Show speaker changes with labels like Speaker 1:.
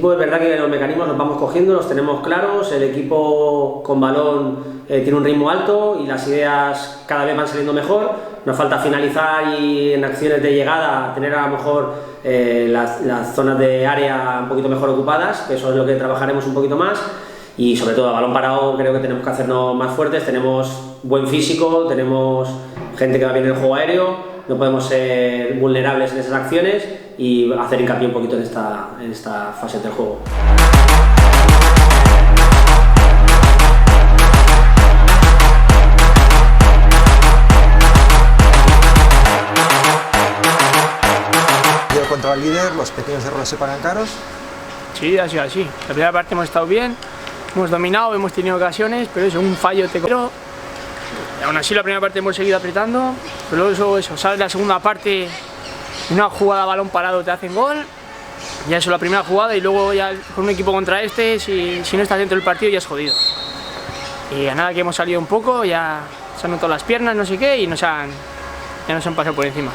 Speaker 1: equipo es verdad que los mecanismos los vamos cogiendo, los tenemos claros, el equipo con balón tiene un ritmo alto y las ideas cada vez van saliendo mejor. Nos falta finalizar y en acciones de llegada tener a lo mejor las zonas de área un poquito mejor ocupadas, que eso es lo que trabajaremos un poquito más. Y sobre todo a balón parado creo que tenemos que hacernos más fuertes, tenemos buen físico, tenemos gente que va bien en el juego aéreo, no podemos ser vulnerables en esas acciones y hacer hincapié un poquito en esta fase del juego.
Speaker 2: Contra el líder, los pequeños errores se pagan caros.
Speaker 3: Sí, ha sido así. La primera parte hemos estado bien, hemos dominado, hemos tenido ocasiones, pero eso, un fallo te... Pero aún así la primera parte hemos seguido apretando, pero luego eso, sale la segunda parte, una jugada a balón parado te hacen gol, ya eso la primera jugada y luego ya con un equipo contra este, si no estás dentro del partido ya es jodido. Y a nada que hemos salido un poco, ya se han notado las piernas, no sé qué, y ya nos han pasado por encima.